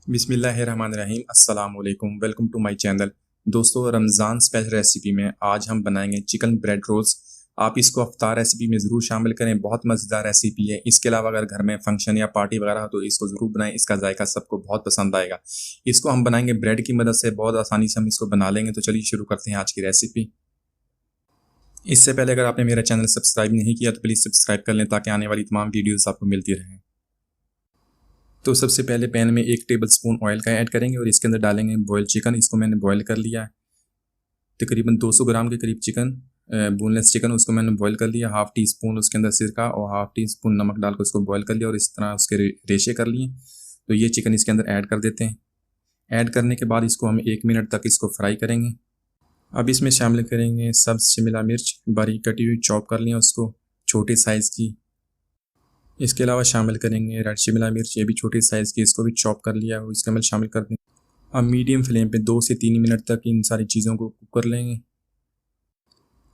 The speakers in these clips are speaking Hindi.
बिस्मिल्लाहिर्रहमानिर्रहीम अस्सलाम वालेकुम। Welcome to my channel. दोस्तों, रमज़ान स्पेशल रेसिपी में आज हम बनाएंगे चिकन ब्रेड रोल्स। आप इसको अफ्तार रेसिपी में ज़रूर शामिल करें, बहुत मज़ेदार रेसिपी है। इसके अलावा अगर घर में फंक्शन या पार्टी वगैरह हो तो इसको ज़रूर बनाएं, इसका जायका सबको बहुत पसंद आएगा। इसको हम बनाएंगे ब्रेड की मदद से, बहुत आसानी से हम इसको बना लेंगे। तो चलिए शुरू करते हैं आज की रेसिपी। इससे पहले अगर आपने मेरा चैनल सब्सक्राइब नहीं किया तो प्लीज़ सब्सक्राइब कर लें ताकि आने वाली तमाम वीडियोज़ आपको मिलती रहें। तो सबसे पहले पैन में 1 टेबल स्पून ऑयल का ऐड करेंगे और इसके अंदर डालेंगे बॉयल चिकन। इसको मैंने बॉयल कर लिया है, तकरीबन 200 ग्राम के करीब चिकन, बोनलेस चिकन, उसको मैंने बॉयल कर लिया। हाफ़ टी स्पून उसके अंदर सिरका और हाफ़ टी स्पून नमक डालकर उसको बॉयल कर लिया और इस तरह उसके रेशे कर लिए। तो ये चिकन इसके अंदर ऐड कर देते हैं। ऐड करने के बाद इसको हम 1 मिनट तक इसको फ्राई करेंगे। अब इसमें शामिल करेंगे सब्ज़ शिमला मिर्च, बारीक कटी हुई, चॉप कर लिया उसको, छोटे साइज़ की। इसके अलावा शामिल करेंगे रेड शिमला मिर्च, ये भी छोटे साइज़ की, इसको भी चॉप कर लिया है, इसके अंदर शामिल कर देंगे। अब मीडियम फ्लेम पे 2 से 3 मिनट तक इन सारी चीज़ों को कुक कर लेंगे।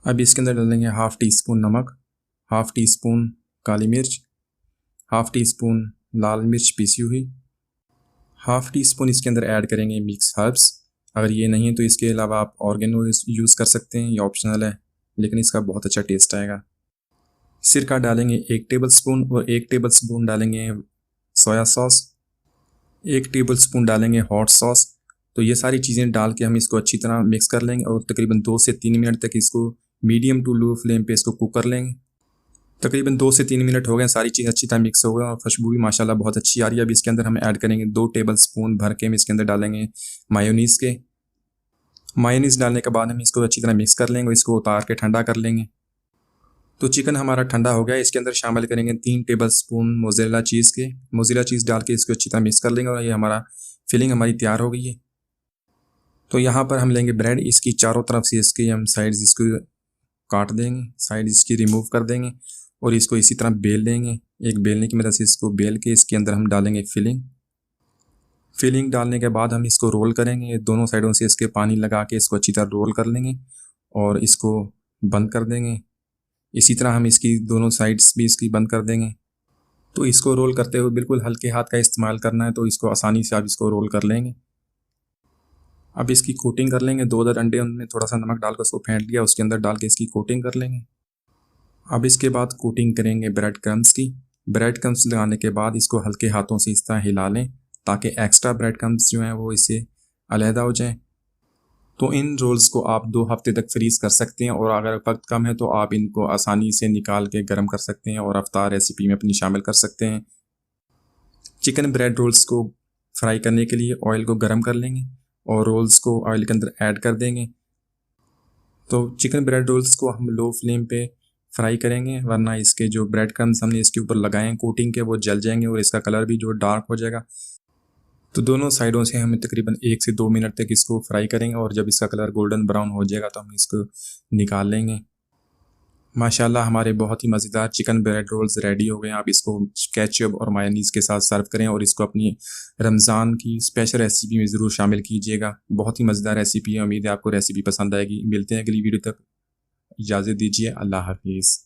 अब इसके अंदर डालेंगे हाफ़ टी स्पून नमक, हाफ़ टी स्पून काली मिर्च, हाफ़ टी स्पून लाल मिर्च पीसी हुई, हाफ़ टी स्पून इसके अंदर ऐड करेंगे मिक्स हर्ब्स। अगर ये नहीं है तो इसके अलावा आप ऑर्गेनो यूज़ कर सकते हैं, ये ऑप्शनल है, लेकिन इसका बहुत अच्छा टेस्ट आएगा। सिरका डालेंगे 1 टेबल स्पून और 1 टेबल स्पून डालेंगे सोया सॉस, 1 टेबल स्पून डालेंगे हॉट सॉस। तो ये सारी चीज़ें डाल के हम इसको अच्छी तरह मिक्स कर लेंगे और तकरीबन 2 से 3 मिनट तक इसको मीडियम टू लो फ्लेम पे इसको कुक कर लेंगे। तकरीबन 2 से 3 मिनट हो गए, सारी चीज़ अच्छी तरह मिक्स हो गई और खुशबू भी माशाल्लाह बहुत अच्छी आ रही है। अब इसके अंदर हम ऐड करेंगे 2 टेबल स्पून भर के हम इसके अंदर डालेंगे मायोनीज़ के। मायोनीज़ डालने के बाद हम इसको अच्छी तरह मिक्स कर लेंगे और इसको उतार के ठंडा कर लेंगे। तो चिकन हमारा ठंडा हो गया, इसके अंदर शामिल करेंगे 3 टेबल स्पून मोज़रेला चीज़ के। मोज़रेला चीज़ डाल के इसको अच्छी तरह मिक्स कर लेंगे और ये हमारा फिलिंग हमारी तैयार हो गई है। तो यहाँ पर हम लेंगे ब्रेड, इसकी चारों तरफ से इसके हम साइड्स इसको काट देंगे, साइड इसकी रिमूव कर देंगे और इसको इसी तरह बेल लेंगे। एक बेलने की मदद से इसको बेल के इसके अंदर हम डालेंगे फिलिंग डालने के बाद हम इसको रोल करेंगे। दोनों साइडों से इसके पानी लगा के इसको अच्छी तरह रोल कर लेंगे और इसको बंद कर देंगे। इसी तरह हम इसकी दोनों साइड्स भी इसकी बंद कर देंगे। तो इसको रोल करते हुए बिल्कुल हल्के हाथ का इस्तेमाल करना है, तो इसको आसानी से आप इसको रोल कर लेंगे। अब इसकी कोटिंग कर लेंगे। 2 अंडे में थोड़ा सा नमक डालकर उसको फेंट लिया, उसके अंदर डाल के इसकी कोटिंग कर लेंगे। अब इसके बाद कोटिंग करेंगे ब्रेड क्रम्स की। ब्रेड क्रम्स लगाने के बाद इसको हल्के हाथों से इस तरह हिला लें ताकि एक्स्ट्रा ब्रेड क्रम्स जो हैं वो इससे अलहदा हो जाएं। तो इन रोल्स को आप 2 हफ्ते तक फ्रीज़ कर सकते हैं और अगर वक्त कम है तो आप इनको आसानी से निकाल के गर्म कर सकते हैं और अफ्तार रेसिपी में अपनी शामिल कर सकते हैं। चिकन ब्रेड रोल्स को फ्राई करने के लिए ऑयल को गर्म कर लेंगे और रोल्स को ऑयल के अंदर ऐड कर देंगे। तो चिकन ब्रेड रोल्स को हम लो फ्लेम पे फ्राई करेंगे, वरना इसके जो ब्रेड क्रम्स हमने इसके ऊपर लगाए हैं कोटिंग के, वो जल जाएंगे और इसका कलर भी जो डार्क हो जाएगा। तो दोनों साइडों से हमें तकरीबन 1 से 2 मिनट तक इसको फ्राई करेंगे और जब इसका कलर गोल्डन ब्राउन हो जाएगा तो हम इसको निकाल लेंगे। माशाल्लाह हमारे बहुत ही मज़ेदार चिकन ब्रेड रोल्स रेडी हो गए हैं। आप इसको केचप और मायोनीज़ के साथ सर्व करें और इसको अपनी रमज़ान की स्पेशल रेसिपी में ज़रूर शामिल कीजिएगा। बहुत ही मज़ेदार रेसिपी है, उम्मीद है आपको रेसिपी पसंद आएगी। मिलते हैं अगली वीडियो तक, इजाज़त दीजिए, अल्लाह हाफिज़।